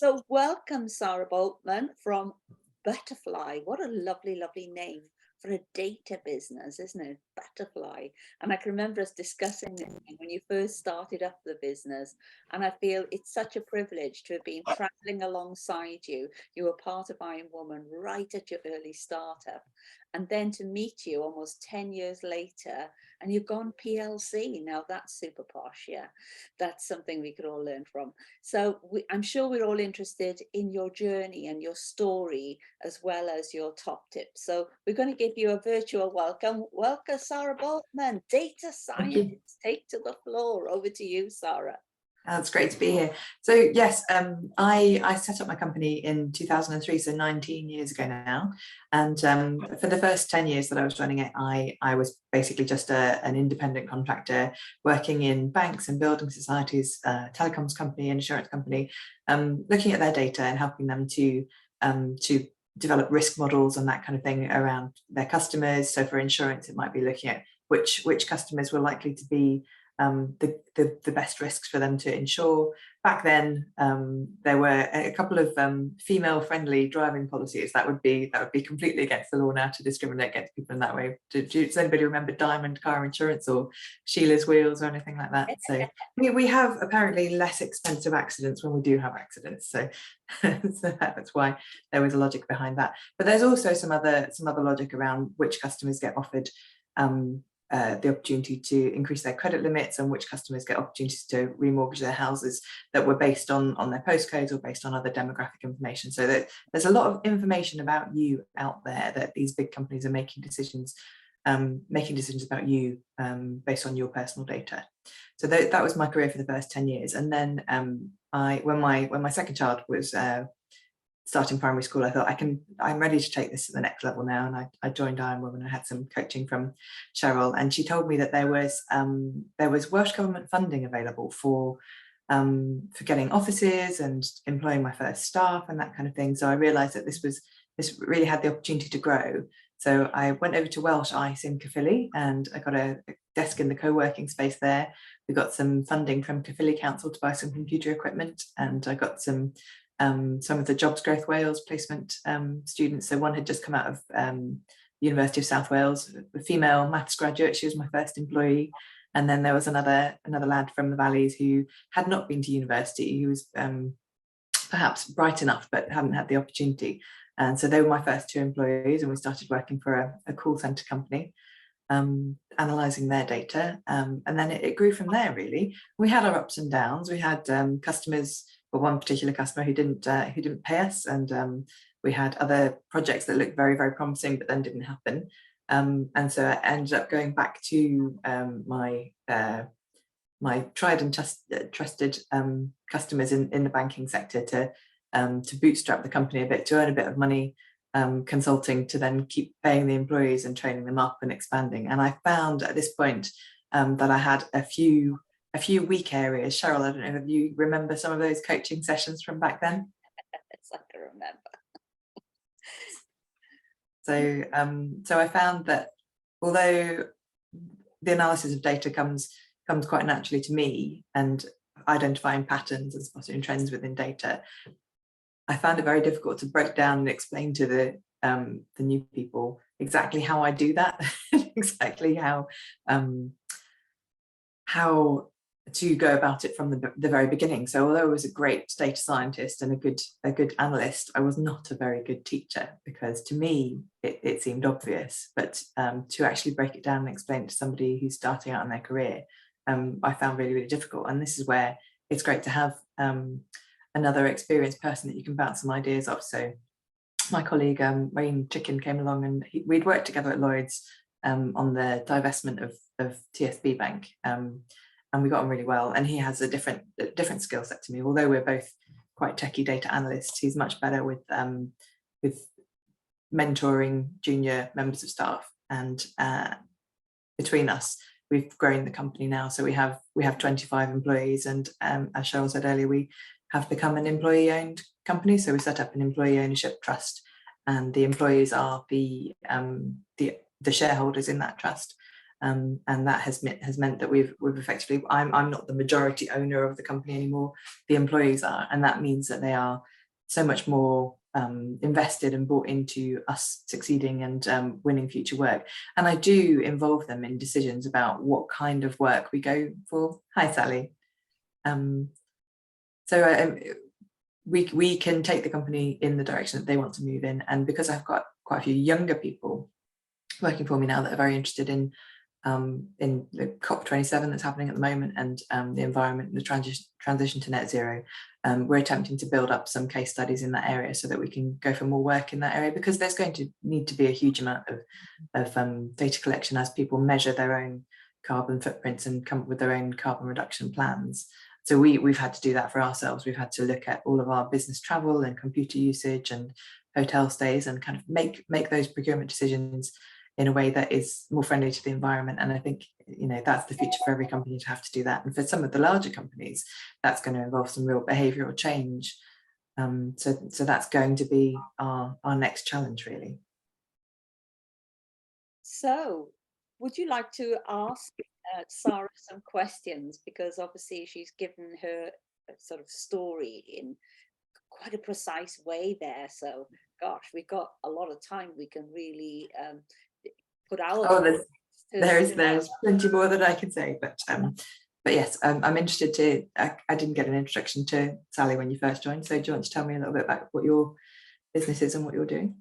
So welcome, Sara Boltman from Butterfly. What a lovely, lovely name for a data business, isn't it? Butterfly. And I can remember us discussing it when you first started up the business. And I feel it's such a privilege to have been traveling alongside you. You were part of Iron Woman right at your early startup. And then to meet you almost 10 years later, and you've gone PLC. Now that's super posh, yeah. That's something we could all learn from. So I'm sure we're all interested in your journey and your story, as well as your top tips. So we're going to give you a virtual welcome. Welcome, Sara Boltman, data Thank you. scientist. Take to the floor. Over to you, Sara. It's great to be here. So yes, I set up my company in 2003, so 19 years ago now. And for the first 10 years that I was running it, I was basically just an independent contractor working in banks and building societies, telecoms company, insurance company, looking at their data and helping them to develop risk models and that kind of thing around their customers. So for insurance, it might be looking at which customers were likely to be the best risks for them to insure. Back then, there were a couple of female-friendly driving policies that would be completely against the law now to discriminate against people in that way. Does anybody remember Diamond car insurance or Sheila's wheels or anything like that? So we have apparently less expensive accidents when we do have accidents. So, so that's why there was a logic behind that. But there's also some other logic around which customers get offered the opportunity to increase their credit limits and which customers get opportunities to remortgage their houses that were based on their postcodes or based on other demographic information. So that there's a lot of information about you out there that these big companies are making decisions about you based on your personal data. So that was my career for the first 10 years. And then when my second child was starting primary school, I thought I'm ready to take this to the next level now. And I joined Iron Woman. I had some coaching from Cheryl, and she told me that there was Welsh Government funding available for getting offices and employing my first staff and that kind of thing. So I realised that this really had the opportunity to grow. So I went over to Welsh ICE in Caerphilly, and I got a desk in the co-working space there. We got some funding from Caerphilly Council to buy some computer equipment, and I got some of the Jobs Growth Wales placement students. So one had just come out of the University of South Wales, a female maths graduate. She was my first employee. And then there was another lad from the Valleys who had not been to university. He was perhaps bright enough, but hadn't had the opportunity. And so they were my first two employees, and we started working for a call centre company, analysing their data. And then it grew from there, really. We had our ups and downs. We had customers, but one particular customer who didn't pay us, and we had other projects that looked very, very promising, but then didn't happen. And so I ended up going back to my tried and trusted customers in the banking sector to bootstrap the company a bit, to earn a bit of money, consulting, to then keep paying the employees and training them up and expanding. And I found at this point that I had a few weak areas. Cheryl, I don't know if you remember some of those coaching sessions from back then? Yes, I can remember. So I found that although the analysis of data comes quite naturally to me, and identifying patterns and spotting trends within data, I found it very difficult to break down and explain to the new people exactly how I do that, exactly how to go about it from the very beginning. So although I was a great data scientist and a good analyst, I was not a very good teacher, because to me it seemed obvious, but to actually break it down and explain it to somebody who's starting out in their career, I found really, really difficult. And this is where it's great to have another experienced person that you can bounce some ideas off. So my colleague Wayne Chicken came along, and we'd worked together at Lloyd's on the divestment of TSB Bank. And we got on really well, and he has a different skill set to me. Although we're both quite techie data analysts, he's much better with mentoring junior members of staff. And between us, we've grown the company now. So we have 25 employees, and as Cheryl said earlier, we have become an employee-owned company. So we set up an employee ownership trust, and the employees are the shareholders in that trust. And that has meant that we've effectively, I'm not the majority owner of the company anymore, the employees are, and that means that they are so much more invested and bought into us succeeding and winning future work. And I do involve them in decisions about what kind of work we go for. Hi, Sally. We can take the company in the direction that they want to move in. And because I've got quite a few younger people working for me now that are very interested in the COP27 that's happening at the moment, and the environment, the transition to net zero, we're attempting to build up some case studies in that area so that we can go for more work in that area, because there's going to need to be a huge amount of data collection as people measure their own carbon footprints and come up with their own carbon reduction plans. So we've had to do that for ourselves. We've had to look at all of our business travel and computer usage and hotel stays and kind of make those procurement decisions in a way that is more friendly to the environment. And I think, you know, that's the future for every company to have to do that. And for some of the larger companies, that's going to involve some real behavioural change. So that's going to be our next challenge, really. So would you like to ask Sara some questions? Because obviously she's given her sort of story in quite a precise way there. So gosh, we've got a lot of time. We can really put our there's plenty more that I can say, but yes, I'm interested to. I didn't get an introduction to Sally when you first joined, so do you want to tell me a little bit about what your business is and what you're doing?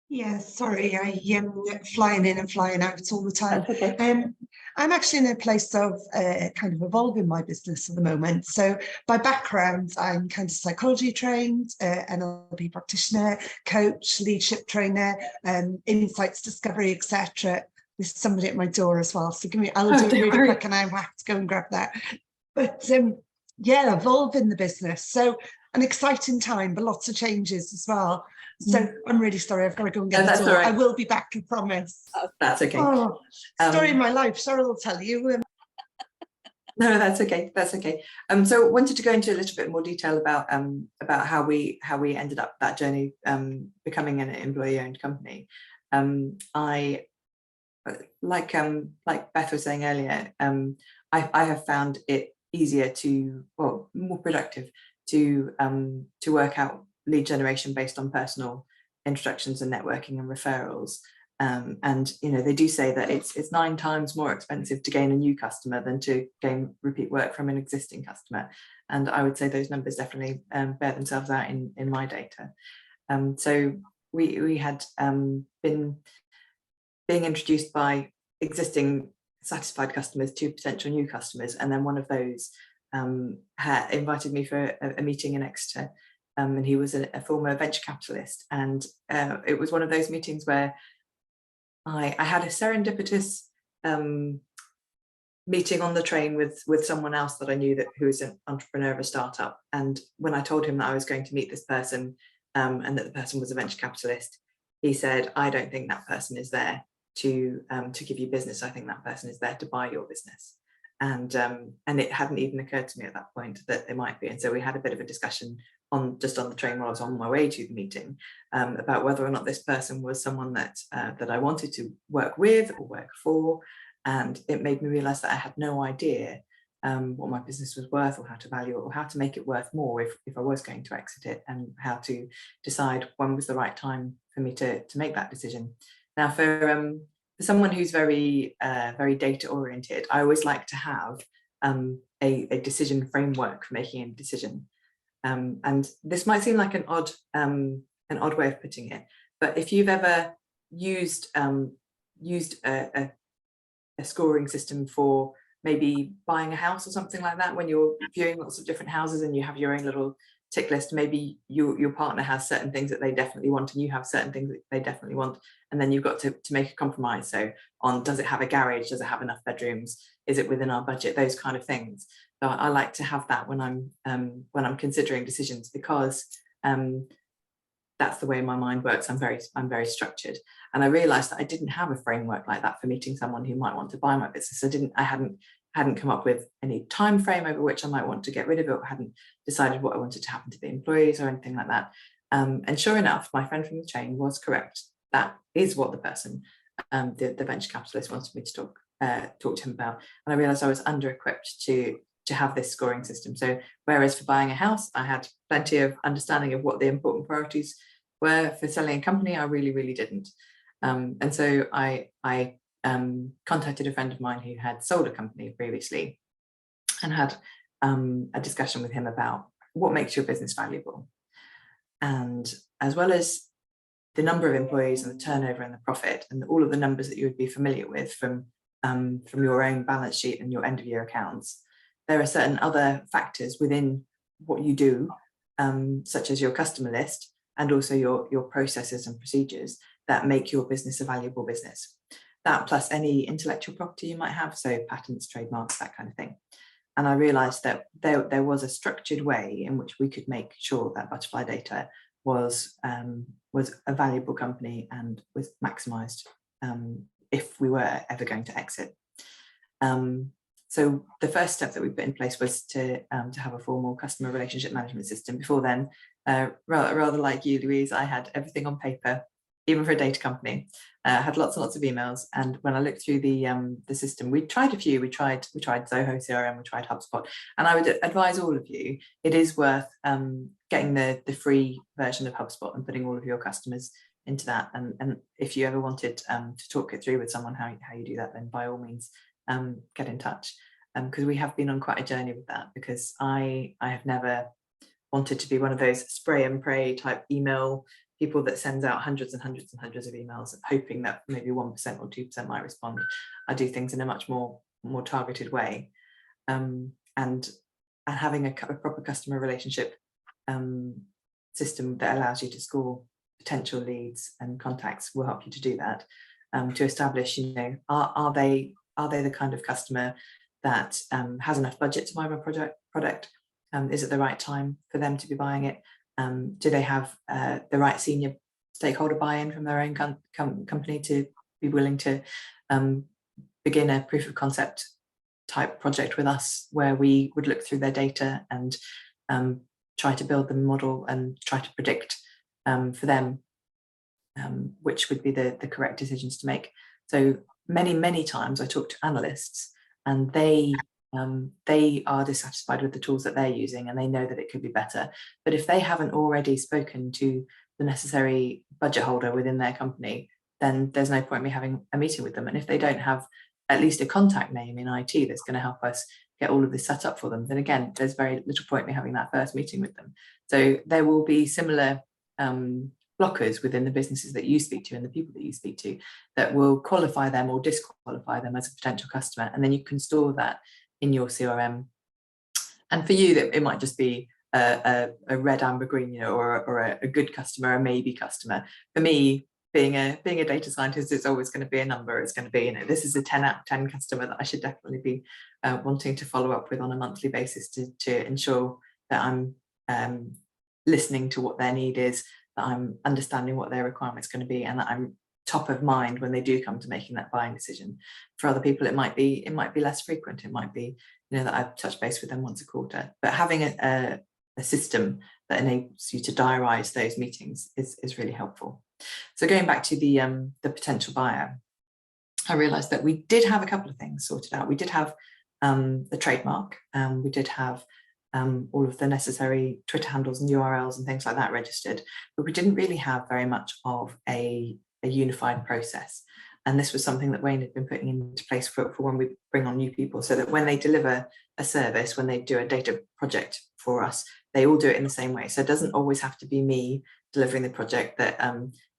Yeah, sorry, I am flying in and flying out all the time. That's okay. I'm actually in a place of kind of evolving my business at the moment. So by background, I'm kind of psychology trained, NLP practitioner, coach, leadership trainer, insights discovery, etc. There's somebody at my door as well, so I'll do it really quick and I have to go and grab that. But yeah, evolving the business. So an exciting time, but lots of changes as well. So I'm really sorry, I've got to go and get the door. Right. I will be back, I promise. That's okay. Oh, story of my life, Cheryl will tell you. No, that's okay. That's okay. So wanted to go into a little bit more detail about how we ended up that journey, becoming an employee-owned company. I like Beth was saying earlier, I have found it easier more productive to work out lead generation based on personal introductions and networking and referrals. And you know, they do say that it's 9 times more expensive to gain a new customer than to gain repeat work from an existing customer. And I would say those numbers definitely bear themselves out in my data. So we had been being introduced by existing satisfied customers to potential new customers, and then one of those had invited me for a meeting in Exeter. And he was a former venture capitalist, and it was one of those meetings where I had a serendipitous meeting on the train with someone else that I knew who was an entrepreneur of a startup. And when I told him that I was going to meet this person and that the person was a venture capitalist, he said, "I don't think that person is there to give you business. I think that person is there to buy your business." And it hadn't even occurred to me at that point that they might be. And so we had a bit of a discussion just on the train while I was on my way to the meeting about whether or not this person was someone that I wanted to work with or work for. And it made me realize that I had no idea what my business was worth, or how to value it, or how to make it worth more if I was going to exit it, and how to decide when was the right time for me to make that decision. Now, for someone who's very data oriented, I always like to have a decision framework for making a decision. And this might seem like an odd way of putting it, but if you've ever used a scoring system for maybe buying a house or something like that, when you're viewing lots of different houses and you have your own little tick list, maybe your partner has certain things that they definitely want and you have certain things that they definitely want, and then you've got to make a compromise. So on, does it have a garage, does it have enough bedrooms, is it within our budget, those kind of things. So I like to have that when I'm considering decisions, because that's the way my mind works. I'm very structured, and I realized that I didn't have a framework like that for meeting someone who might want to buy my business. I hadn't come up with any time frame over which I might want to get rid of it, or hadn't decided what I wanted to happen to the employees or anything like that. And sure enough, my friend from the chain was correct. That is what the person the venture capitalist wanted me to talk to him about. And I realized I was under-equipped to have this scoring system. So whereas for buying a house, I had plenty of understanding of what the important priorities were, for selling a company, I really didn't. And so I contacted a friend of mine who had sold a company previously, and had a discussion with him about what makes your business valuable. And as well as the number of employees and the turnover and the profit and all of the numbers that you would be familiar with from your own balance sheet and your end of year accounts, there are certain other factors within what you do, such as your customer list and also your processes and procedures, that make your business a valuable business. That plus any intellectual property you might have, so patents, trademarks, that kind of thing. And I realized that there was a structured way in which we could make sure that Butterfly Data was a valuable company and was maximized if we were ever going to exit. So the first step that we put in place was to have a formal customer relationship management system. Before then, rather like you, Louise, I had everything on paper, even for a data company. I had lots and lots of emails, and when I looked through the system, we tried a few. We tried Zoho CRM, we tried HubSpot, and I would advise all of you, it is worth getting the free version of HubSpot and putting all of your customers into that. And if you ever wanted to talk it through with someone how you do that, then by all means get in touch, because we have been on quite a journey with that, because I have never wanted to be one of those spray and pray type email people that sends out hundreds and hundreds and hundreds of emails hoping that maybe 1% or 2% might respond. I do things in a much more targeted way, and having a proper customer relationship system that allows you to score potential leads and contacts will help you to do that, to establish, are they the kind of customer that has enough budget to buy my product? Is it the right time for them to be buying it? Do they have the right senior stakeholder buy-in from their own company to be willing to begin a proof of concept type project with us, where we would look through their data and try to build the model and try to predict for them which would be the correct decisions to make. So many times I talk to analysts, and they are dissatisfied with the tools that they're using, and they know that it could be better. But if they haven't already spoken to the necessary budget holder within their company, then there's no point in me having a meeting with them. And if they don't have at least a contact name in IT that's going to help us get all of this set up for them, then again, there's very little point in me having that first meeting with them. So there will be similar blockers within the businesses that you speak to and the people that you speak to that will qualify them or disqualify them as a potential customer. And then you can store that in your CRM. And for you, that it might just be a red, amber, green, or a good customer, a maybe customer. For me, being a data scientist, it's always going to be a number. It's going to be, this is a 10 out of 10 customer that I should definitely be wanting to follow up with on a monthly basis to ensure that I'm listening to what their need is, that I'm understanding what their requirement's going to be, and that I'm top of mind when they do come to making that buying decision. For other people, it might be less frequent. It might be, that I've touched base with them once a quarter. But having a system that enables you to diarise those meetings is really helpful. So going back to the potential buyer, I realised that we did have a couple of things sorted out. We did have the trademark, we did have all of the necessary Twitter handles and URLs and things like that registered, but we didn't really have very much of a unified process. And this was something that Wayne had been putting into place for when we bring on new people, so that when they deliver a service, when they do a data project for us, they all do it in the same way. So it doesn't always have to be me delivering the project, that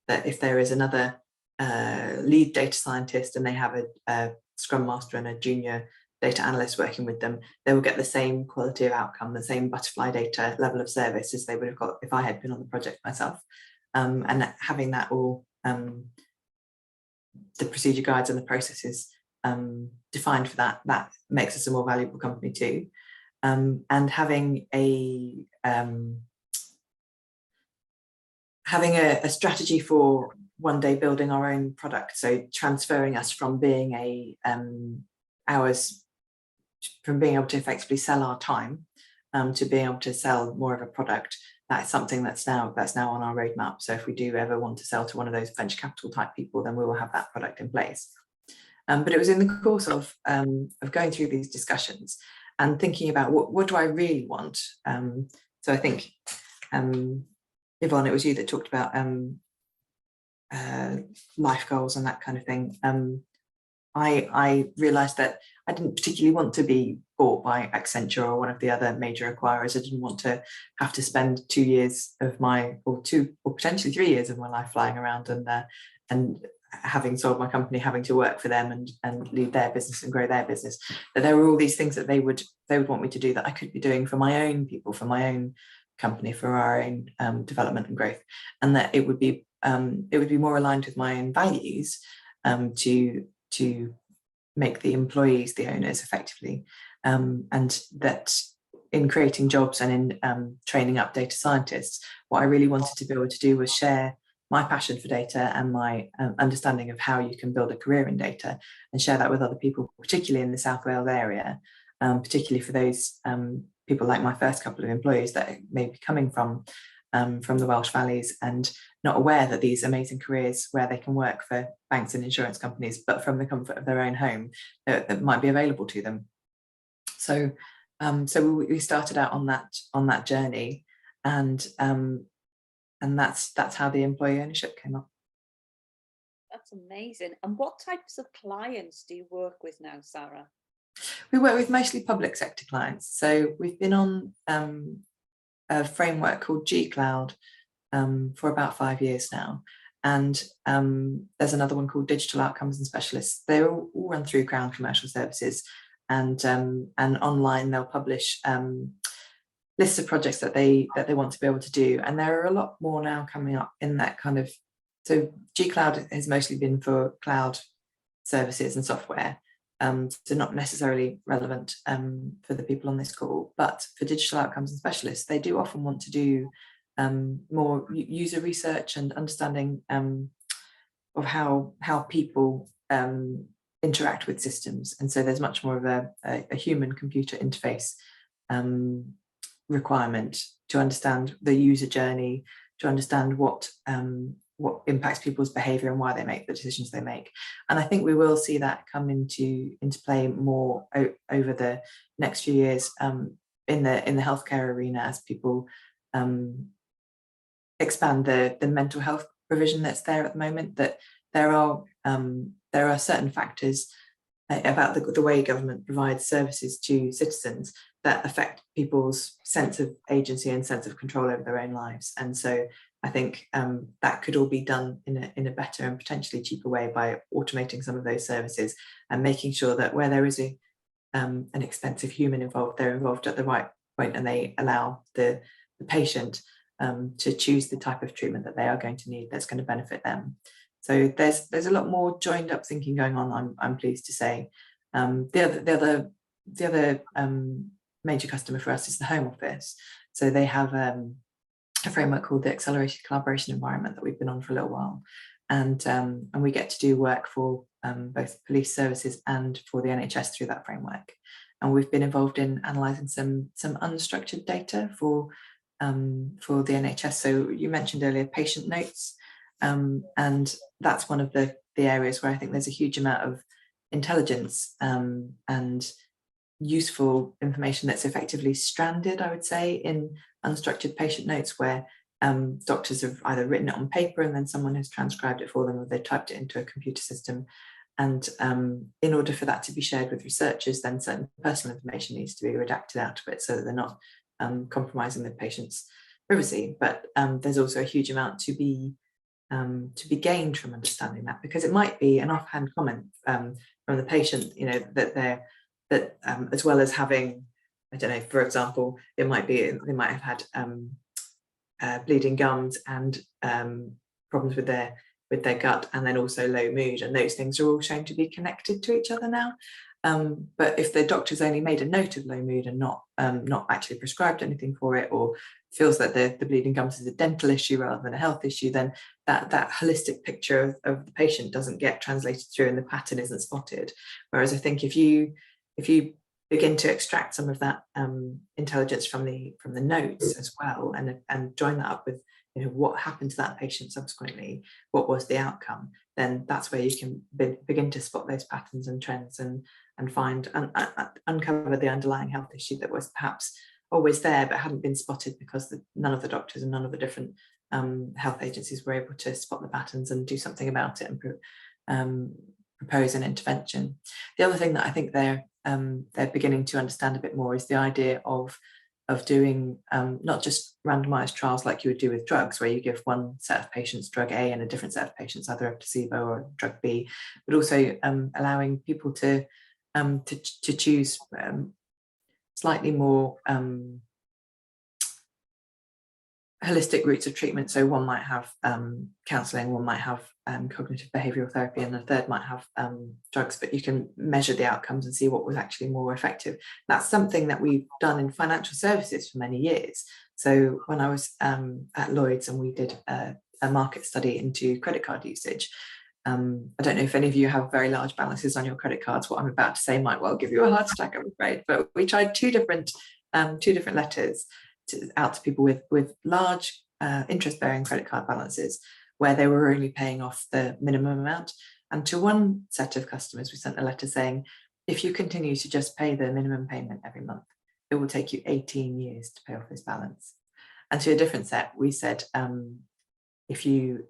if there is another lead data scientist and they have a Scrum Master and a junior data analyst working with them, they will get the same quality of outcome, the same Butterfly Data level of service as they would have got if I had been on the project myself. And having that all, the procedure guides and the processes defined for that makes us a more valuable company too. And having a strategy for one day building our own product, so transferring us from being from being able to effectively sell our time to being able to sell more of a product, that's something that's now on our roadmap. So if we do ever want to sell to one of those venture capital type people, then we will have that product in place. But it was in the course of going through these discussions and thinking about what do I really want. So I think, Yvonne, it was you that talked about life goals and that kind of thing. I realised that I didn't particularly want to be bought by Accenture or one of the other major acquirers. I didn't want to have to spend 2 years of my, or potentially 3 years of my life flying around and having sold my company, having to work for them and lead their business and grow their business. That there were all these things that they would want me to do that I could be doing for my own people, for my own company, for our own development and growth, and that it would be more aligned with my own values to make the employees the owners effectively, and that in creating jobs and in training up data scientists, what I really wanted to be able to do was share my passion for data and my understanding of how you can build a career in data, and share that with other people, particularly in the South Wales area, particularly for those people like my first couple of employees that may be coming from the Welsh Valleys and not aware that these amazing careers where they can work for banks and insurance companies, but from the comfort of their own home, that might be available to them. So we started out on that journey, and that's how the employee ownership came up. That's amazing. And what types of clients do you work with now, Sara? We work with mostly public sector clients. So we've been on a framework called G Cloud for about 5 years now. And there's another one called Digital Outcomes and Specialists. They're all run through Crown Commercial Services, and online they'll publish lists of projects that they want to be able to do. And there are a lot more now coming up in that kind of, so G Cloud has mostly been for cloud services and software, so not necessarily relevant for the people on this call, but for Digital Outcomes and Specialists, they do often want to do more user research and understanding of how people interact with systems. And so there's much more of a human computer interface requirement to understand the user journey, to understand what impacts people's behavior and why they make the decisions they make. And I think we will see that come into play more over the next few years in the healthcare arena, as people expand the mental health provision that's there at the moment. That there are certain factors about the way government provides services to citizens that affect people's sense of agency and sense of control over their own lives. And so I think that could all be done in a better and potentially cheaper way by automating some of those services and making sure that where there is an expensive human involved, they're involved at the right point, and they allow the patient to choose the type of treatment that they are going to need that's going to benefit them. So there's a lot more joined up thinking going on, I'm pleased to say. The other major customer for us is the Home Office. So they have a framework called the Accelerated Collaboration Environment that we've been on for a little while, and we get to do work for both police services and for the NHS through that framework. And we've been involved in analysing some unstructured data for the NHS. So you mentioned earlier patient notes, and that's one of the areas where I think there's a huge amount of intelligence and useful information that's effectively stranded, I would say, in unstructured patient notes, where doctors have either written it on paper and then someone has transcribed it for them, or they typed it into a computer system. And in order for that to be shared with researchers, then certain personal information needs to be redacted out of it so that they're not compromising the patient's privacy. But there's also a huge amount to be gained from understanding that, because it might be an offhand comment from the patient, that as well as having, I don't know, for example, it might be they might have had bleeding gums and problems with their gut, and then also low mood, and those things are all shown to be connected to each other now. But if the doctor's only made a note of low mood and not actually prescribed anything for it, or feels that the bleeding gums is a dental issue rather than a health issue, then that holistic picture of the patient doesn't get translated through and the pattern isn't spotted. Whereas I think if you begin to extract some of that intelligence from the notes as well, and join that up with, you know, what happened to that patient subsequently, what was the outcome, then that's where you can begin to spot those patterns and trends, and find uncover the underlying health issue that was perhaps always there but hadn't been spotted because none of the doctors and none of the different health agencies were able to spot the patterns and do something about it and propose an intervention. The other thing that I think they're beginning to understand a bit more is the idea of doing not just randomized trials like you would do with drugs, where you give one set of patients drug A and a different set of patients either a placebo or drug B, but also allowing people to choose slightly more holistic routes of treatment. So one might have counselling, one might have cognitive behavioural therapy, and the third might have drugs, but you can measure the outcomes and see what was actually more effective. That's something that we've done in financial services for many years. So when I was at Lloyd's and we did a market study into credit card usage, I don't know if any of you have very large balances on your credit cards. What I'm about to say might well give you a heart attack, I'm afraid, but we tried two different letters out to people with large interest-bearing credit card balances, where they were only paying off the minimum amount. And to one set of customers, we sent a letter saying, if you continue to just pay the minimum payment every month, it will take you 18 years to pay off this balance. And to a different set, we said, if you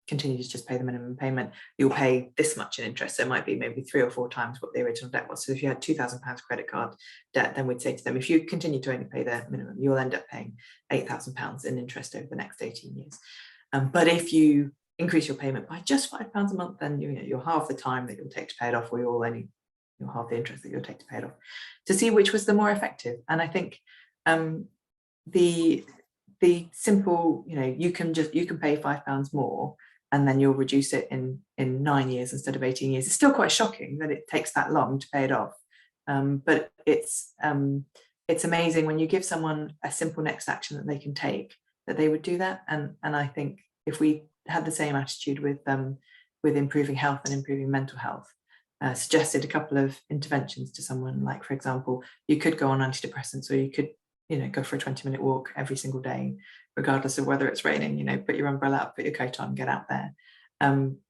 continue to just pay the minimum payment, you'll pay this much in interest. So it might be maybe 3 or 4 times what the original debt was. So if you had £2,000 credit card debt, then we'd say to them, if you continue to only pay the minimum, you'll end up paying £8,000 in interest over the next 18 years. But if you increase your payment by just £5 a month, then you'll halve the time that you'll take to pay it off, or you'll halve the interest that you'll take to pay it off, to see which was the more effective. And I think the simple, you can pay £5 more, and then you'll reduce it in 9 years instead of 18 years. It's still quite shocking that it takes that long to pay it off. But it's amazing when you give someone a simple next action that they can take, that they would do that. And I think if we had the same attitude with improving health and improving mental health, suggested a couple of interventions to someone, like, for example, you could go on antidepressants, or you could go for a 20-minute walk every single day, regardless of whether it's raining, put your umbrella up, put your coat on, get out there.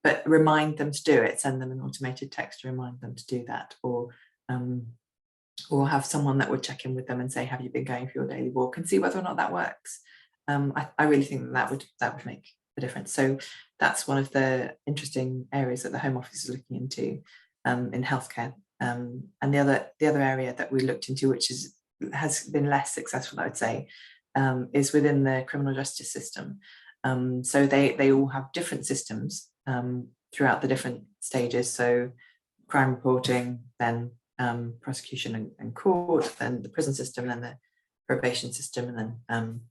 But remind them to do it, send them an automated text to remind them to do that, or have someone that would check in with them and say, have you been going for your daily walk, and see whether or not that works. I really think that would make a difference. So that's one of the interesting areas that the Home Office is looking into in healthcare. And the other area that we looked into, which has been less successful, I would say, is within the criminal justice system. So they all have different systems throughout the different stages. So crime reporting, then prosecution and court, then the prison system, then the probation system, and then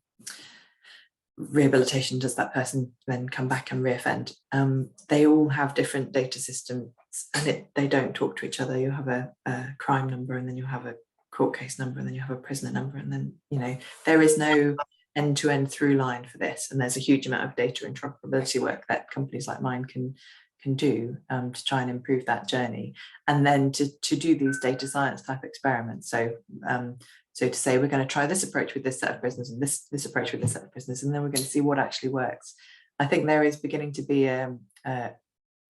rehabilitation. Does that person then come back and reoffend? They all have different data systems, and they don't talk to each other. You have a crime number, and then you have a court case number, and then you have a prisoner number, and then there is no end-to-end through line for this. And there's a huge amount of data interoperability work that companies like mine can do to try and improve that journey, and then to do these data science type experiments. So to say, we're going to try this approach with this set of prisoners, and this approach with this set of prisoners, and then we're going to see what actually works. I think there is beginning to be a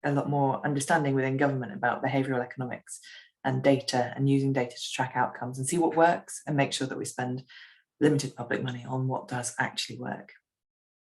lot more understanding within government about behavioural economics and data, and using data to track outcomes and see what works, and make sure that we spend limited public money on what does actually work.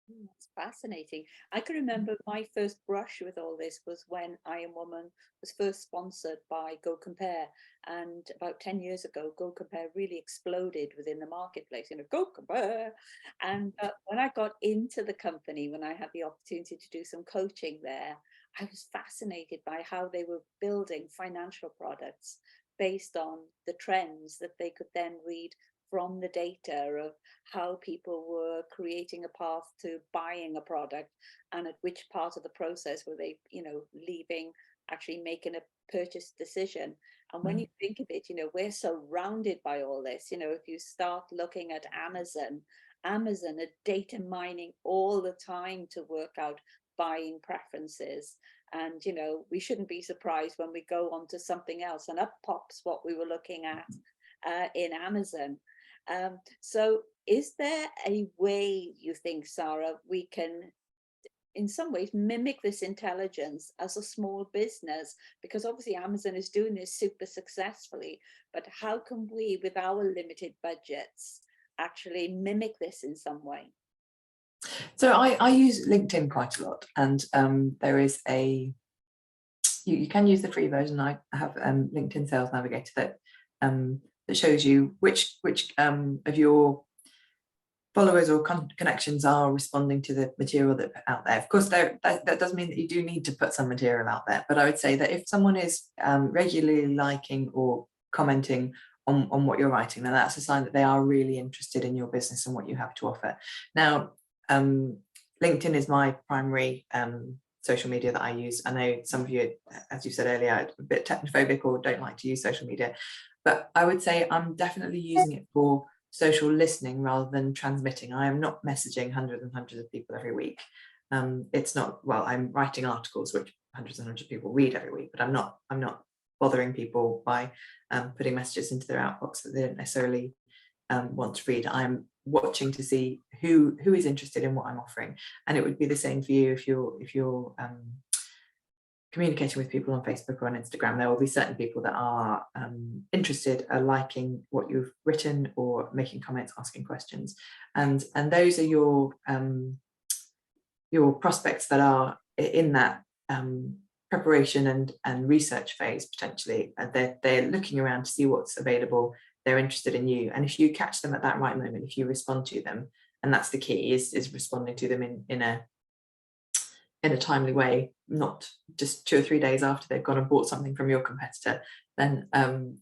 That's fascinating. I can remember my first brush with all this was when I Am Woman was first sponsored by Go Compare, and about 10 years ago, Go Compare really exploded within the marketplace. Go Compare. And when I got into the company, when I had the opportunity to do some coaching there, I was fascinated by how they were building financial products based on the trends that they could then read from the data of how people were creating a path to buying a product, and at which part of the process were they, leaving, actually making a purchase decision. And when you think of it, we're surrounded by all this. If you start looking at Amazon are data mining all the time to work out buying preferences. And, you know, we shouldn't be surprised when we go on to something else and up pops what we were looking at in Amazon. So is there a way you think, Sara, we can in some ways mimic this intelligence as a small business? Because obviously Amazon is doing this super successfully, but how can we, with our limited budgets, actually mimic this in some way? So I use LinkedIn quite a lot, and there is you can use the free version. I have LinkedIn Sales Navigator that shows you which of your followers or connections are responding to the material that out there. Of course, that does mean that you do need to put some material out there, but I would say that if someone is regularly liking or commenting on what you're writing, then that's a sign that they are really interested in your business and what you have to offer. Now, LinkedIn is my primary social media that I use. I know some of you, as you said earlier, are a bit technophobic or don't like to use social media, but I would say I'm definitely using it for social listening rather than transmitting. I am not messaging hundreds and hundreds of people every week. It's not, well, I'm writing articles which hundreds and hundreds of people read every week, but I'm not bothering people by putting messages into their outbox that they don't necessarily want to read. I'm watching to see who is interested in what I'm offering, and it would be the same for you if you're communicating with people on Facebook or on Instagram. There will be certain people that are interested, are liking what you've written or making comments, asking questions, and those are your prospects that are in that preparation and research phase potentially. They're looking around to see what's available. They're interested in you, and if you catch them at that right moment, if you respond to them, and that's the key, is responding to them in a timely way, not just 2 or 3 days after they've gone and bought something from your competitor, then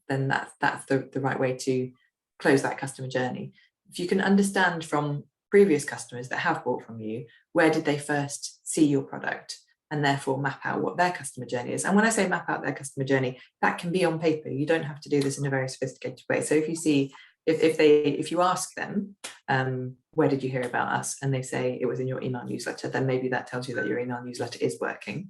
that's the right way to close that customer journey. If you can understand from previous customers that have bought from you, where did they first see your product, and therefore map out what their customer journey is. And when I say map out their customer journey, that can be on paper. You don't have to do this in a very sophisticated way. So if you see, if you ask them, where did you hear about us, and they say it was in your email newsletter, then maybe that tells you that your email newsletter is working.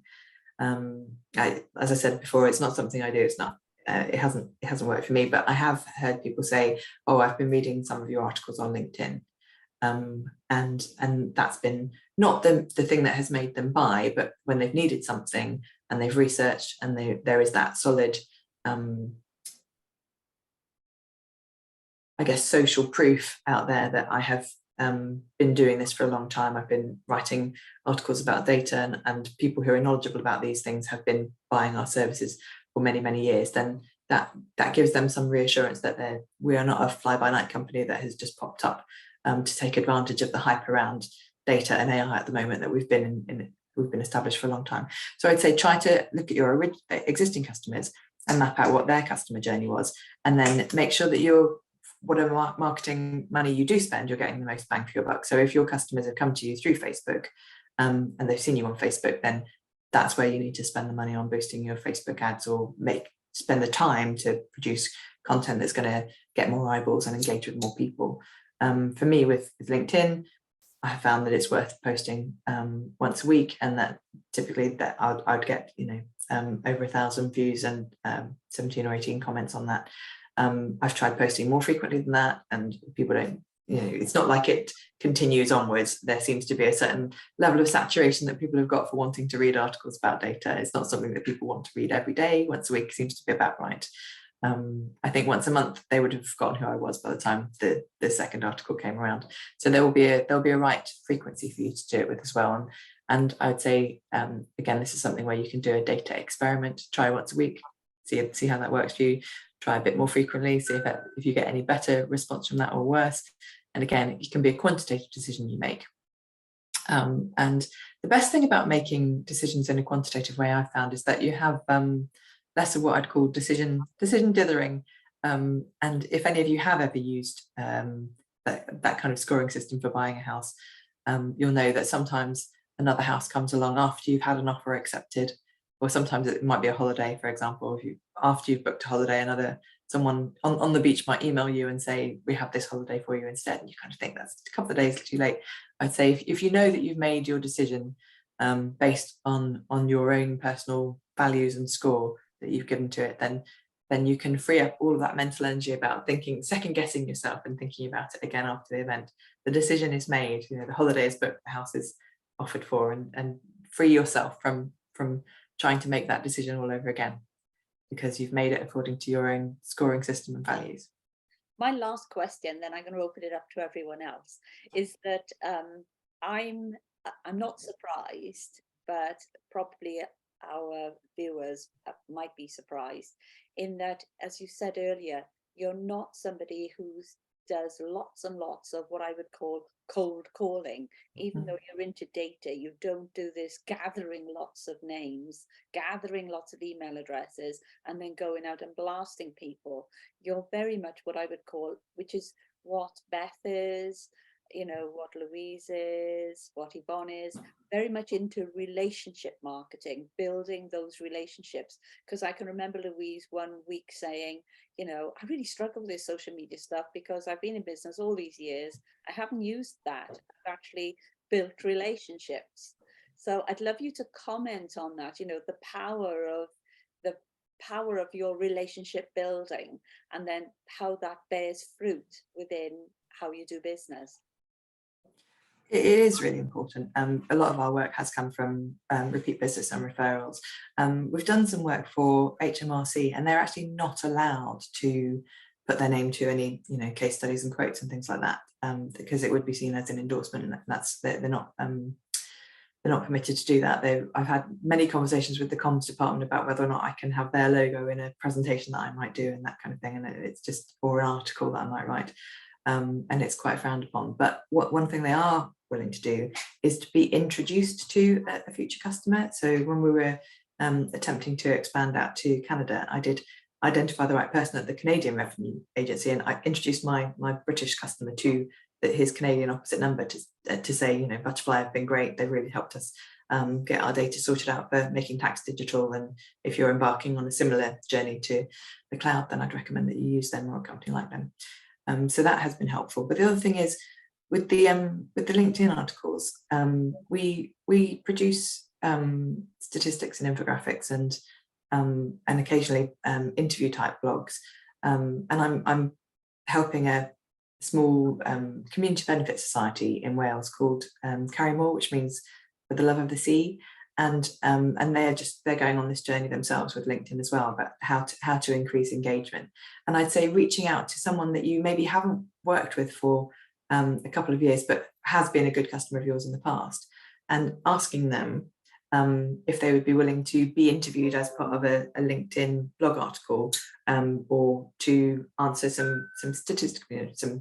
As I said before, it's not something I do. It's not. It hasn't worked for me. But I have heard people say, "Oh, I've been reading some of your articles on LinkedIn," and that's been not the thing that has made them buy, but when they've needed something and they've researched and there is that solid I guess social proof out there that I have been doing this for a long time. I've been writing articles about data, and people who are knowledgeable about these things have been buying our services for many, many years. Then that gives them some reassurance that we are not a fly-by-night company that has just popped up to take advantage of the hype around data and AI at the moment that we've been established for a long time. So I'd say try to look at your existing customers and map out what their customer journey was, and then make sure that whatever marketing money you do spend, you're getting the most bang for your buck. So if your customers have come to you through Facebook and they've seen you on Facebook, then that's where you need to spend the money on boosting your Facebook ads, or spend the time to produce content that's going to get more eyeballs and engage with more people. For me, with LinkedIn, I have found that it's worth posting once a week, and that typically that I'd get over 1,000 views and 17 or 18 comments on that. I've tried posting more frequently than that, and people don't, it's not like it continues onwards. There seems to be a certain level of saturation that people have got for wanting to read articles about data. It's not something that people want to read every day. Once a week seems to be about right. I think once a month they would have forgotten who I was by the time the second article came around. So there'll be a right frequency for you to do it with as well. And I would say, again, this is something where you can do a data experiment. Try once a week, see how that works for you. Try a bit more frequently, see if you get any better response from that or worse. And again, it can be a quantitative decision you make. And the best thing about making decisions in a quantitative way, I've found, is that you have less of what I'd call decision dithering. And if any of you have ever used that kind of scoring system for buying a house, you'll know that sometimes another house comes along after you've had an offer accepted, or sometimes it might be a holiday, for example. After you've booked a holiday, someone on the beach might email you and say, we have this holiday for you instead. And you kind of think that's a couple of days too late. I'd say if you know that you've made your decision based on your own personal values and score that you've given to it, then you can free up all of that mental energy about thinking, second guessing yourself and thinking about it again after the event. The decision is made, you know, the holiday is booked, the house is offered for, and free yourself from trying to make that decision all over again, because you've made it according to your own scoring system and values. My last question, then I'm going to open it up to everyone else, is that I'm not surprised, but probably our viewers might be surprised in that, as you said earlier, you're not somebody who does lots and lots of what I would call cold calling. Even though you're into data, you don't do this gathering lots of names, gathering lots of email addresses, and then going out and blasting people. You're very much what I would call, which is what Beth is, you know, what Louise is, what Yvonne is, very much into relationship marketing, building those relationships. Because I can remember Louise one week saying, you know, I really struggle with this social media stuff because I've been in business all these years. I haven't used that. I've actually built relationships. So I'd love you to comment on that, you know, the power of your relationship building, and then how that bears fruit within how you do business. It is really important. A lot of our work has come from repeat business and referrals. We've done some work for HMRC, and they're actually not allowed to put their name to any, you know, case studies and quotes and things like that, because it would be seen as an endorsement, and they're not permitted to do that. I've had many conversations with the comms department about whether or not I can have their logo in a presentation that I might do and that kind of thing, and it's just, or an article that I might write. And it's quite frowned upon. But one thing they are willing to do is to be introduced to a future customer. So when we were attempting to expand out to Canada, I did identify the right person at the Canadian Revenue Agency, and I introduced my British customer to his Canadian opposite number to say, you know, Butterfly have been great. They've really helped us get our data sorted out for making tax digital. And if you're embarking on a similar journey to the cloud, then I'd recommend that you use them or a company like them. So that has been helpful. But the other thing is with the LinkedIn articles, we produce statistics and infographics and occasionally interview type blogs. And I'm helping a small community benefit society in Wales called Carrymore, which means for the love of the sea. And they're going on this journey themselves with LinkedIn as well, about how to increase engagement. And I'd say reaching out to someone that you maybe haven't worked with for a couple of years, but has been a good customer of yours in the past, and asking them if they would be willing to be interviewed as part of a LinkedIn blog article, or to answer some statistics, you know, some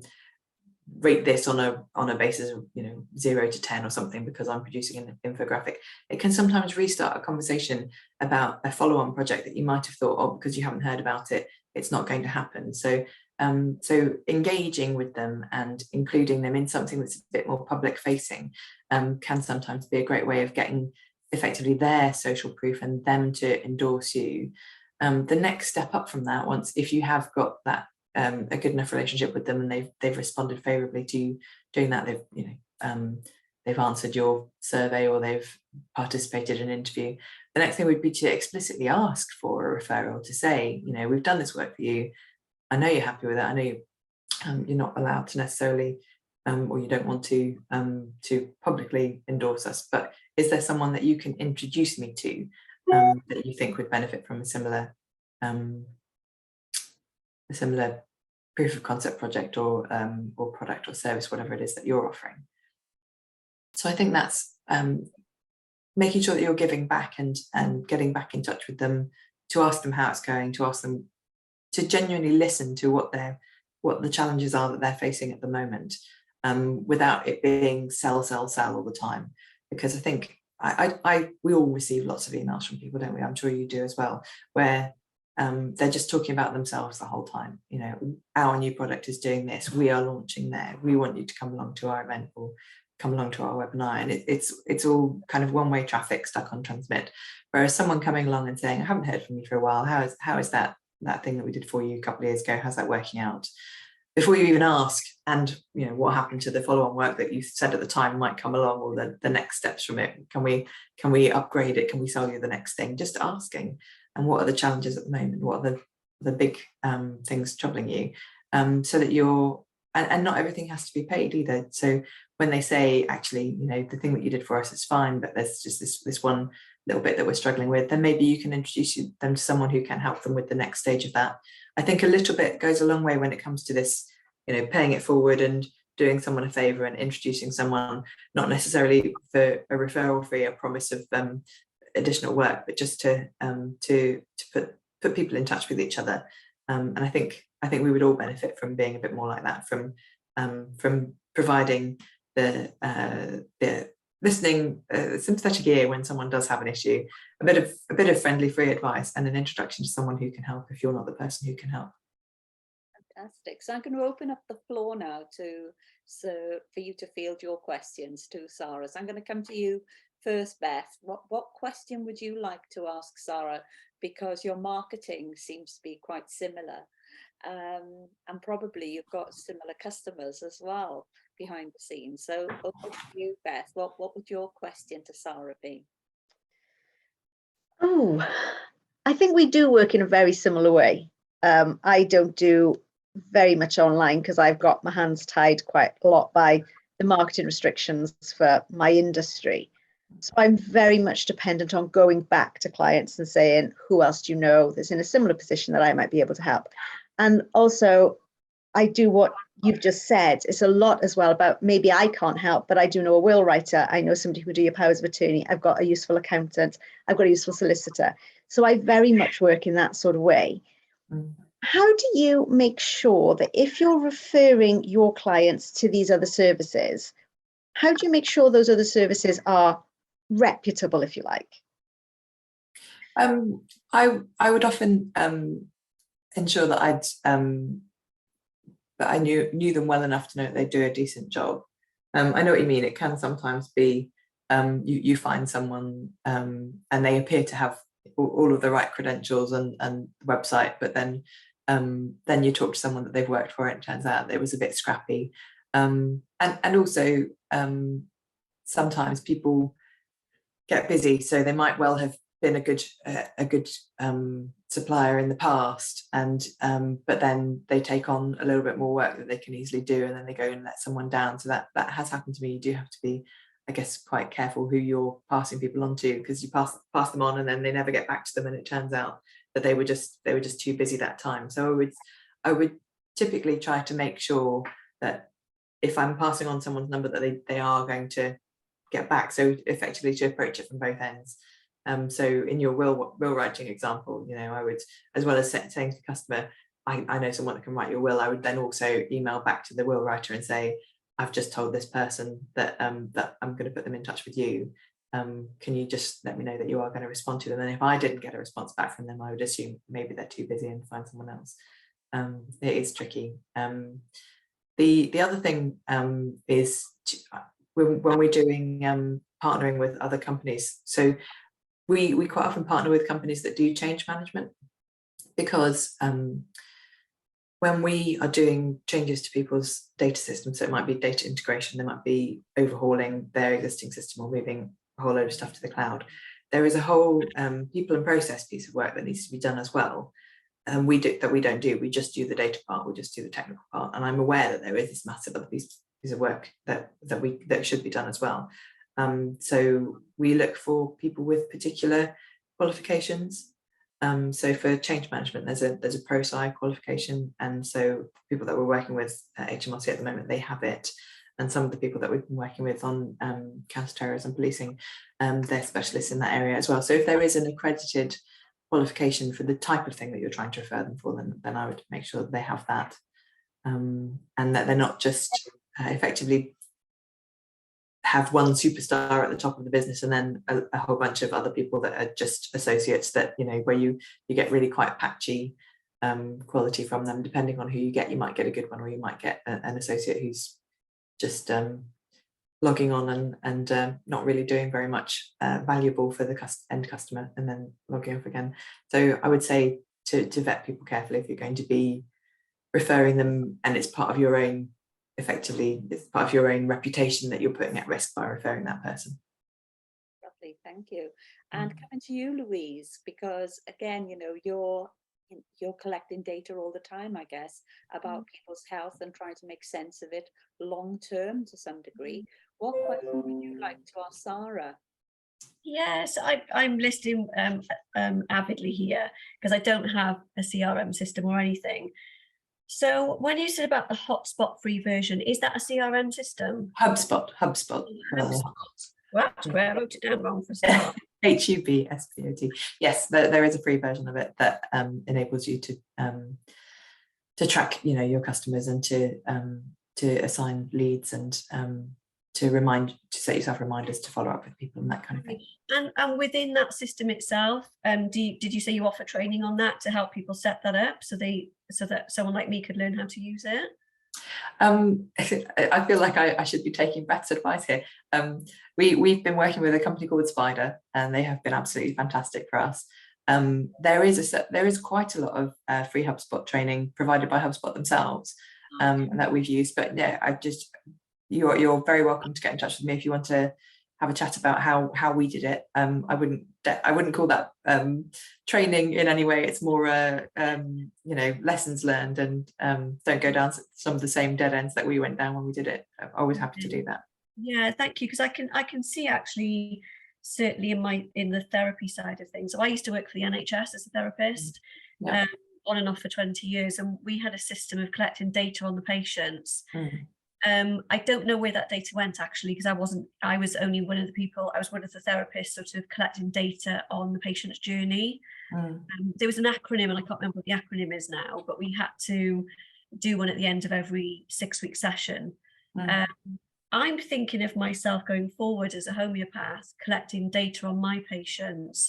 rate this on a basis of, you know, 0 to 10 or something, because I'm producing an infographic. It can sometimes restart a conversation about a follow-on project that you might have thought, oh, because you haven't heard about it, it's not going to happen. So engaging with them and including them in something that's a bit more public facing can sometimes be a great way of getting effectively their social proof and them to endorse you. The next step up from that, if you have got that a good enough relationship with them and they've responded favourably to doing that, they've answered your survey or they've participated in an interview, the next thing would be to explicitly ask for a referral, to say, you know, we've done this work for you, I know you're happy with it, I know you're not allowed to necessarily or you don't want to publicly endorse us, but is there someone that you can introduce me to that you think would benefit from a similar proof of concept project or product or service, whatever it is that you're offering. So I think that's making sure that you're giving back and getting back in touch with them, to ask them how it's going, to ask them to genuinely listen to what the challenges are that they're facing at the moment, without it being sell all the time. Because I think we all receive lots of emails from people, don't we? I'm sure you do as well, where they're just talking about themselves the whole time. You know, our new product is doing this, we are launching there, we want you to come along to our event or come along to our webinar, and it's all kind of one-way traffic stuck on transmit. Whereas someone coming along and saying, I haven't heard from you for a while, how is that thing that we did for you a couple of years ago, how's that working out? before you even ask, and you know, what happened to the follow-on work that you said at the time might come along, or the next steps from it. Can we upgrade it? Can we sell you the next thing? Just asking. And what are the challenges at the moment? What are the big things troubling you? So that you're, and not everything has to be paid either. So when they say, actually, you know, the thing that you did for us is fine, but there's just this one little bit that we're struggling with, then maybe you can introduce them to someone who can help them with the next stage of that. I think a little bit goes a long way when it comes to this, you know, paying it forward and doing someone a favor and introducing someone, not necessarily for a referral fee, a promise of additional work, but just to put people in touch with each other. And I think we would all benefit from being a bit more like that, from providing the listening, sympathetic ear when someone does have an issue, a bit of friendly free advice, and an introduction to someone who can help if you're not the person who can help. Fantastic. So I'm going to open up the floor now for you to field your questions to Sara. So I'm going to come to you first, Beth. What question would you like to ask Sara? Because your marketing seems to be quite similar, and probably you've got similar customers as well behind the scenes. So over to you, Beth. What would your question to Sara be? Oh, I think we do work in a very similar way. I don't do very much online because I've got my hands tied quite a lot by the marketing restrictions for my industry. So I'm very much dependent on going back to clients and saying, who else do you know that's in a similar position that I might be able to help? And also, I do what you've just said. It's a lot as well about, maybe I can't help, but I do know a will writer. I know somebody who would do your powers of attorney. I've got a useful accountant. I've got a useful solicitor. So I very much work in that sort of way. How do you make sure that if you're referring your clients to these other services, how do you make sure those other services are reputable, if you like? I would often ensure that that I knew them well enough to know that they do a decent job. I know what you mean. It can sometimes be you find someone and they appear to have all of the right credentials and website, but then you talk to someone that they've worked for and it turns out it was a bit scrappy. And also sometimes people get busy, so they might well have been a good supplier in the past, and but then they take on a little bit more work that they can easily do, and then they go and let someone down. So that has happened to me. You do have to be, I guess, quite careful who you're passing people on to, because you pass them on and then they never get back to them, and it turns out that they were just too busy that time. So I would typically try to make sure that if I'm passing on someone's number, that they are going to get back. So effectively to approach it from both ends. So in your will writing example, you know, I would, as well as saying to the customer, I know someone that can write your will, I would then also email back to the will writer and say, I've just told this person that that I'm going to put them in touch with you. Can you just let me know that you are going to respond to them? And if I didn't get a response back from them, I would assume maybe they're too busy and find someone else. It is tricky. The other thing is when we're doing partnering with other companies. So we quite often partner with companies that do change management, because when we are doing changes to people's data systems, so it might be data integration, there might be overhauling their existing system or moving a whole load of stuff to the cloud, there is a whole people and process piece of work that needs to be done as well. And we don't do. We just do the data part, we just do the technical part. And I'm aware that there is this massive other piece of work that should be done as well. So we look for people with particular qualifications. So for change management, there's a pro-sci qualification, and so people that we're working with at HMRC at the moment, they have it, and some of the people that we've been working with on counter-terrorism policing, they're specialists in that area as well. So if there is an accredited qualification for the type of thing that you're trying to refer them for, then I would make sure that they have that, and that they're not just effectively have one superstar at the top of the business and then a whole bunch of other people that are just associates, that, you know, where you get really quite patchy quality from them. Depending on who you get, you might get a good one, or you might get an associate who's just logging on and not really doing very much valuable for the end customer, and then logging off again. So I would say to vet people carefully if you're going to be referring them, and it's part of your own, effectively, it's part of your own reputation that you're putting at risk by referring that person. Lovely, thank you. And coming to you, Louise, because again, you know, you're collecting data all the time, I guess, about people's health and trying to make sense of it long term to some degree. What question would you like to ask Sara? Yes, I'm listening avidly here because I don't have a CRM system or anything. So when you said about the hotspot free version, is that a CRM system? HubSpot. Well, that's great. I wrote it down wrong for a start. HUBSPOT. Yes, there is a free version of it that enables you to track, you know, your customers and to assign leads and to set yourself reminders to follow up with people and that kind of thing. And within that system itself, did you say you offer training on that to help people set that up so that someone like me could learn how to use it? I feel like I should be taking Beth's advice here. We've been working with a company called Spider, and they have been absolutely fantastic for us. There is quite a lot of free HubSpot training provided by HubSpot themselves, that we've used. But yeah, you're very welcome to get in touch with me if you want to have a chat about how we did it. I wouldn't call that training in any way. It's more you know, lessons learned, and don't go down some of the same dead ends that we went down when we did it. I'm always happy to do that. Yeah, thank you, because I can see actually, certainly in the therapy side of things. So I used to work for the NHS as a therapist, on and off for 20 years, and we had a system of collecting data on the patients. I don't know where that data went actually, because I was only one of the therapists sort of collecting data on the patient's journey. There was an acronym, and I can't remember what the acronym is now, but we had to do one at the end of every 6-week session. I'm thinking of myself going forward as a homeopath, collecting data on my patients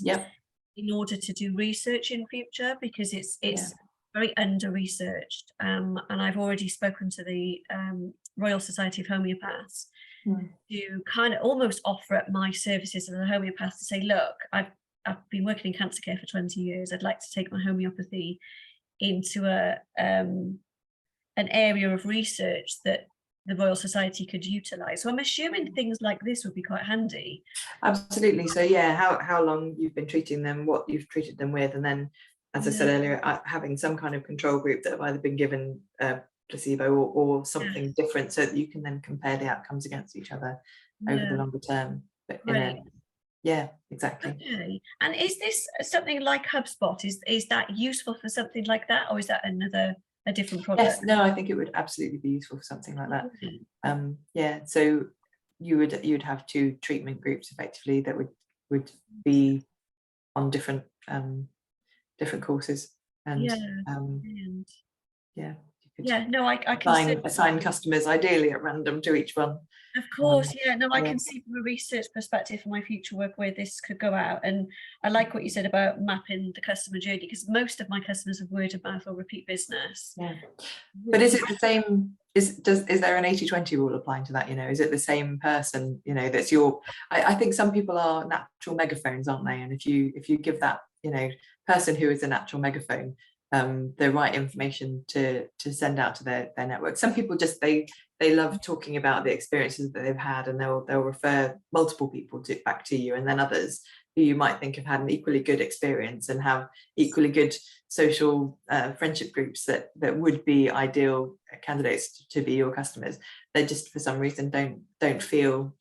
in order to do research in future, because it's very under-researched. And I've already spoken to the Royal Society of Homeopaths to kind of almost offer up my services as a homeopath, to say, look, I've been working in cancer care for 20 years. I'd like to take my homeopathy into an area of research that the Royal Society could utilise. So I'm assuming things like this would be quite handy. Absolutely. So yeah, how long you've been treating them, what you've treated them with, and then, as I said earlier, having some kind of control group that have either been given placebo or something different, so that you can then compare the outcomes against each other over the longer term. But yeah, exactly. Okay. And is this something like HubSpot? Is that useful for something like that, or is that a different product? Yes, no, I think it would absolutely be useful for something like that. Yeah, so you'd have 2 treatment groups effectively that would be on different courses, and I can assign customers ideally at random to each one. Of course, I can see from a research perspective for my future work where this could go out. And I like what you said about mapping the customer journey, because most of my customers are word of mouth or repeat business. But is it the same? Is there an 80-20 rule applying to that? You know, is it the same person? You know, that's your. I think some people are natural megaphones, aren't they? And if you give that, you know, person who is a natural megaphone the right information to send out to their network. Some people just they love talking about the experiences that they've had, and they'll refer multiple people back to you, and then others who you might think have had an equally good experience and have equally good social friendship groups that would be ideal candidates to be your customers. They just for some reason don't feel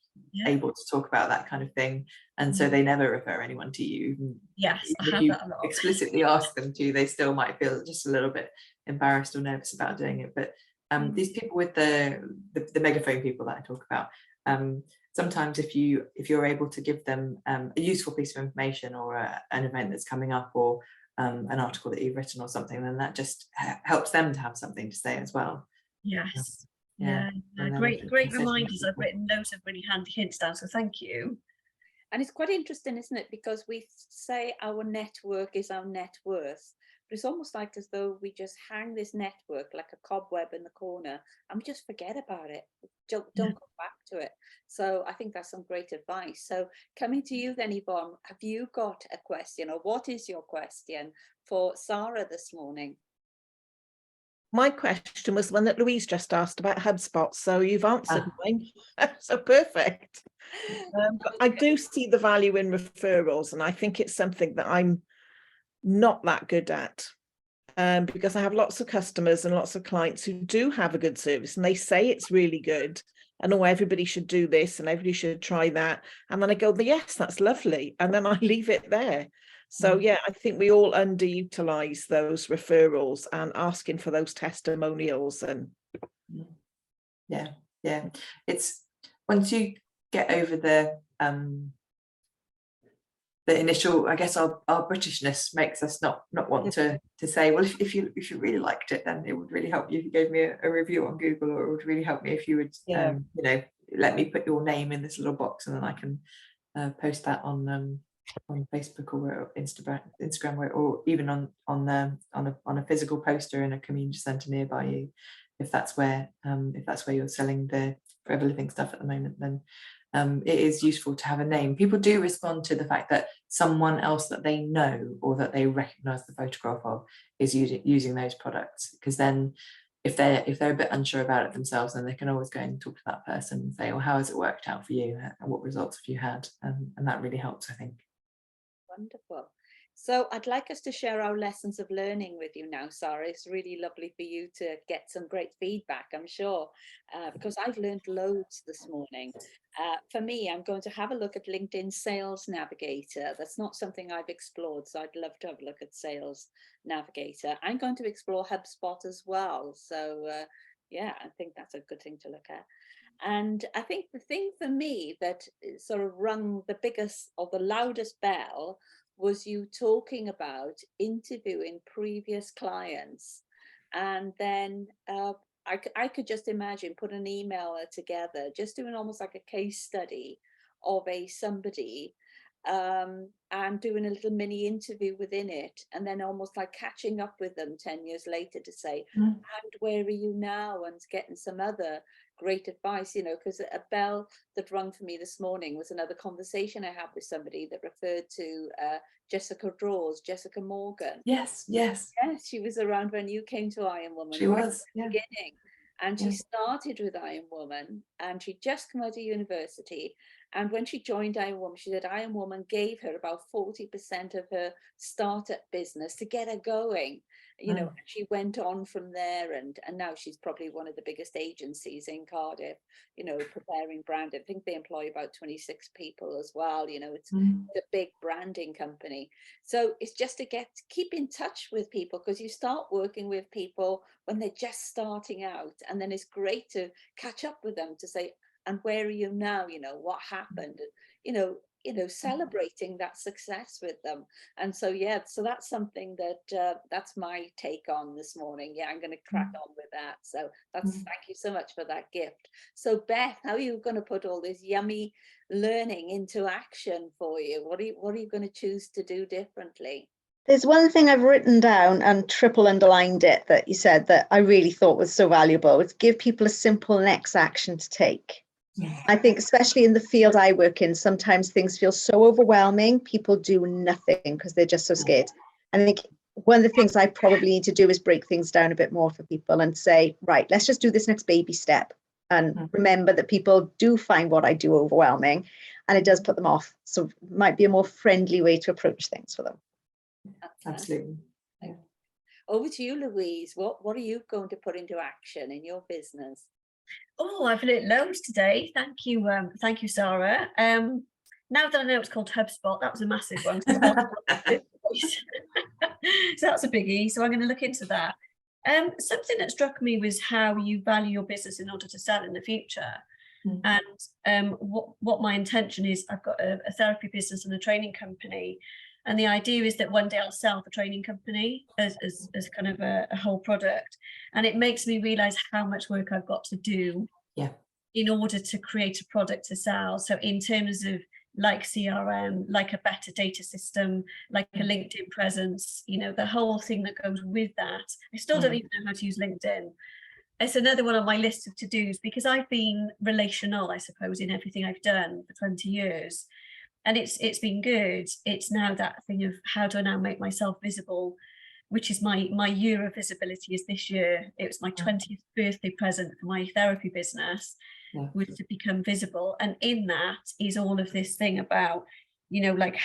able to talk about that kind of thing, and so they never refer anyone to you. Yes, if you explicitly ask them to, they still might feel just a little bit embarrassed or nervous about doing it. But these people with the megaphone people that I talk about, sometimes if you're able to give them a useful piece of information, or an event that's coming up, or an article that you've written or something, then that just helps them to have something to say as well. Yes. Great reminders. I've written loads of really handy hints down, so thank you. And it's quite interesting, isn't it? Because we say our network is our net worth, but it's almost like as though we just hang this network like a cobweb in the corner, and we just forget about it. Don't go back to it. So I think that's some great advice. So coming to you then, Yvonne, have you got a question, or what is your question for Sara this morning? my question was one that Louise just asked about HubSpot, so you've answered mine. So perfect. But I do see the value in referrals, and I think it's something that I'm not that good at, because I have lots of customers and lots of clients who do have a good service and they say it's really good and oh, everybody should do this and everybody should try that, and then I go, yes, that's lovely, and then I leave it there. So yeah, I think we all underutilize those referrals and asking for those testimonials. And yeah, it's once you get over the initial, I guess our Britishness makes us not want to say, well, if you really liked it, then it would really help you if you gave me a review on Google, or it would really help me if you would you know, let me put your name in this little box, and then I can post that on Facebook or Instagram, or even on a physical poster in a community centre nearby you, if that's where you're selling the Forever Living stuff at the moment. Then it is useful to have a name. People do respond to the fact that someone else that they know or that they recognise the photograph of is using those products, because then if they're a bit unsure about it themselves, then they can always go and talk to that person and say, well, how has it worked out for you, and what results have you had? And that really helps, I think. Wonderful. So I'd like us to share our lessons of learning with you now, Sara. It's really lovely for you to get some great feedback, I'm sure, because I've learned loads this morning. For me, I'm going to have a look at LinkedIn Sales Navigator. That's not something I've explored, so I'd love to have a look at Sales Navigator. I'm going to explore HubSpot as well. So yeah, I think that's a good thing to look at. And I think the thing for me that sort of rung the biggest or the loudest bell was you talking about interviewing previous clients, and then I could just imagine put an email together, just doing almost like a case study of somebody, and doing a little mini interview within it, and then almost like catching up with them 10 years later to say, and where are you now, and getting some other great advice, you know, because a bell that rung for me this morning was another conversation I had with somebody that referred to Jessica Morgan. Yes, she was around when you came to Iron Woman. She was, at the beginning, and she started with Iron Woman, and she'd just come out of university, and when she joined Iron Woman, she said Iron Woman gave her about 40% of her startup business to get her going, you know. And she went on from there, and now she's probably one of the biggest agencies in Cardiff, you know, preparing brand. I think they employ about 26 people as well, you know. It's a big branding company. So it's just to keep in touch with people, because you start working with people when they're just starting out, and then it's great to catch up with them to say, and where are you now, you know, what happened, and you know, celebrating that success with them. And so yeah, so that's something that that's my take on this morning. Yeah, I'm going to crack on with that. So that's thank you so much for that gift. So Beth, how are you going to put all this yummy learning into action for you? What are you going to choose to do differently? There's one thing I've written down and triple underlined it that you said that I really thought was so valuable. It's give people a simple next action to take. I think especially in the field I work in, sometimes things feel so overwhelming, people do nothing because they're just so scared. And I think one of the things I probably need to do is break things down a bit more for people and say, right, let's just do this next baby step. And remember that people do find what I do overwhelming, and it does put them off. So it might be a more friendly way to approach things for them. Absolutely. Yeah. Over to you, Louise. What are you going to put into action in your business? Oh, I've learned loads today. Thank you, Sara. Now that I know it's called HubSpot, that was a massive one. So that's a biggie. So I'm going to look into that. Something that struck me was how you value your business in order to sell in the future. And what my intention is, I've got a therapy business and a training company. And the idea is that one day I'll sell the training company as kind of a whole product. And it makes me realize how much work I've got to do in order to create a product to sell. So in terms of like CRM, like a better data system, like a LinkedIn presence, you know, the whole thing that goes with that. I still don't even know how to use LinkedIn. It's another one on my list of to-dos, because I've been relational, I suppose, in everything I've done for 20 years. And it's been good. It's now that thing of how do I now make myself visible which is my year of visibility is this year. It was my 20th birthday present for my therapy business, was to become visible. And in that is all of this thing about, you know, like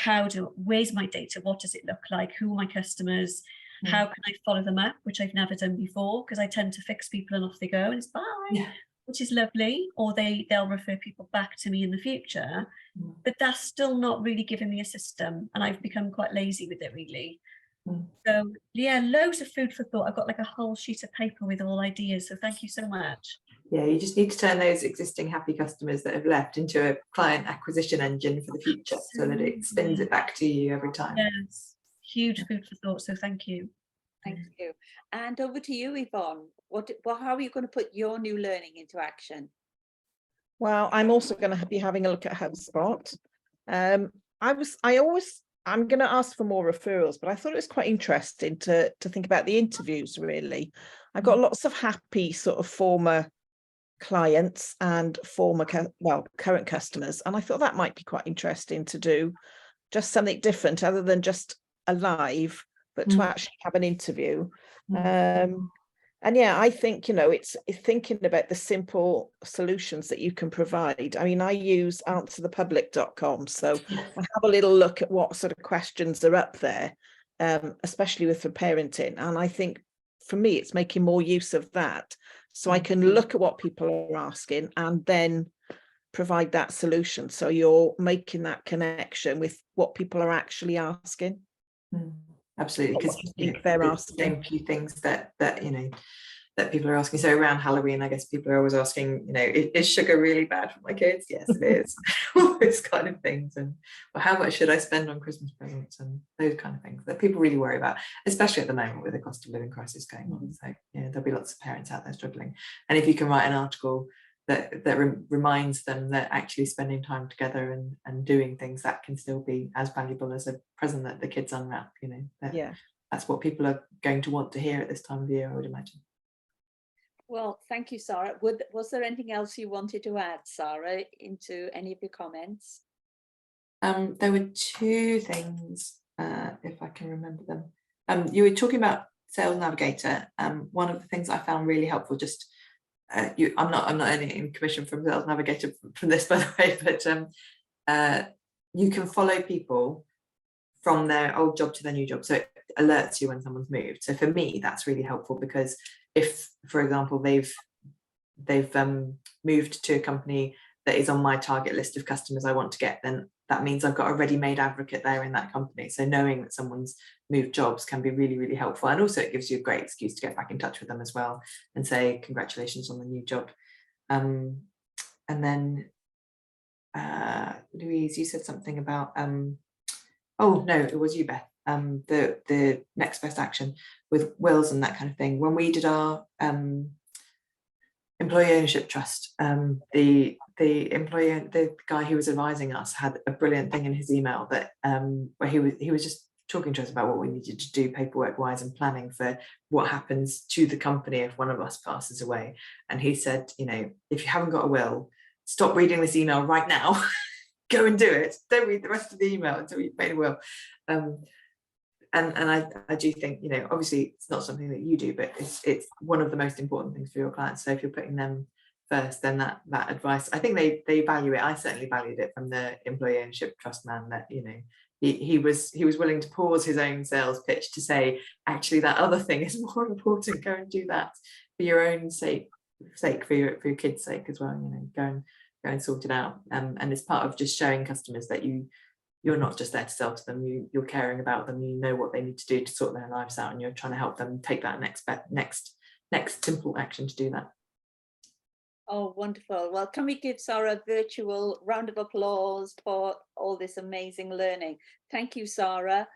where's my data? What does it look like? Who are my customers? How can I follow them up, which I've never done before, because I tend to fix people and off they go and it's bye, which is lovely. Or they'll refer people back to me in the future, but that's still not really giving me a system. And I've become quite lazy with it, really. So yeah, loads of food for thought. I've got like a whole sheet of paper with all ideas. So thank you so much. Yeah, you just need to turn those existing happy customers that have left into a client acquisition engine for the future, so that it spins it back to you every time. Yes, huge food for thought. So thank you. Thank you. And over to you, Yvonne. How are you going to put your new learning into action? Well, I'm also going to be having a look at HubSpot. I'm going to ask for more referrals, but I thought it was quite interesting to think about the interviews, really. I've got lots of happy sort of former clients and current customers, and I thought that might be quite interesting to do, just something different other than just a live, but to actually have an interview. And yeah, I think, you know, it's thinking about the simple solutions that you can provide. I mean, I use answerthepublic.com, so I have a little look at what sort of questions are up there, especially with for parenting. And I think for me, it's making more use of that, so I can look at what people are asking and then provide that solution. So you're making that connection with what people are actually asking. Absolutely, because they're asking the same few things that you know that people are asking. So around Halloween, I guess people are always asking, you know, is sugar really bad for my kids? Yes, it is. All those kind of things. And well, how much should I spend on Christmas presents and those kind of things that people really worry about, especially at the moment with the cost of living crisis going on. So yeah, there'll be lots of parents out there struggling. And if you can write an article that reminds them that actually spending time together and doing things, that can still be as valuable as a present that the kids unwrap, you know. That's what people are going to want to hear at this time of year, I would imagine. Well, thank you, Sara. Was there anything else you wanted to add, Sara, into any of your comments? There were two things, if I can remember them. You were talking about Sales Navigator. One of the things I found really helpful, just I'm not earning any commission from Sales Navigator from this, by the way, but you can follow people from their old job to their new job, so it alerts you when someone's moved. So for me, that's really helpful, because if, for example, they've moved to a company that is on my target list of customers I want to get, then that means I've got a ready-made advocate there in that company. So knowing that someone's moved jobs can be really, really helpful. And also it gives you a great excuse to get back in touch with them as well and say, congratulations on the new job. And then Louise, you said something about, oh no, it was you, Beth, the next best action with wills and that kind of thing. When we did our employee ownership trust, the guy who was advising us had a brilliant thing in his email that where he was just talking to us about what we needed to do paperwork wise and planning for what happens to the company if one of us passes away. And he said, you know, if you haven't got a will, stop reading this email right now. Go and do it. Don't read the rest of the email until you've made a will. And I do think, you know, obviously it's not something that you do, but it's one of the most important things for your clients. So if you're putting them first, then that advice, I think they value it. I certainly valued it from the employee ownership trust man, that, you know, he was willing to pause his own sales pitch to say, actually that other thing is more important. Go and do that for your own sake, for your kids' sake as well. You know, go and sort it out. And it's part of just showing customers that you're not just there to sell to them, you're caring about them, you know what they need to do to sort their lives out, and you're trying to help them take that next simple action to do that. Oh, wonderful. Well, can we give Sara a virtual round of applause for all this amazing learning? Thank you, Sara.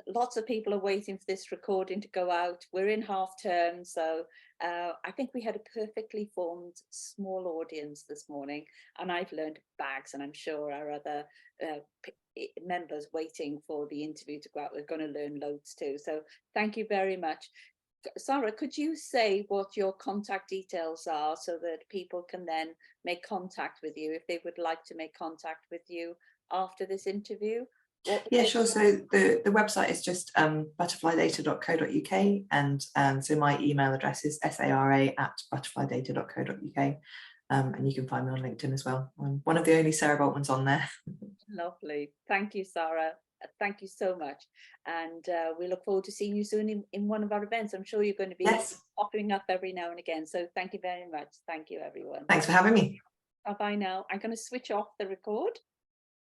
Lots of people are waiting for this recording to go out. We're in half term, so I think we had a perfectly formed small audience this morning, and I've learned bags, and I'm sure our other members waiting for the interview to go out, we're going to learn loads too. So thank you very much. Sara, could you say what your contact details are so that people can then make contact with you if they would like to make contact with you after this interview? Yeah, sure. So the website is just butterflydata.co.uk, and so my email address is sara@butterflydata.co.uk, and you can find me on LinkedIn as well. I'm one of the only Sara Boltmans on there. Lovely. Thank you, Sara. Thank you so much. And we look forward to seeing you soon in one of our events. I'm sure you're going to be popping up every now and again. So thank you very much. Thank you, everyone. Thanks for having me. Bye-bye now. I'm going to switch off the record.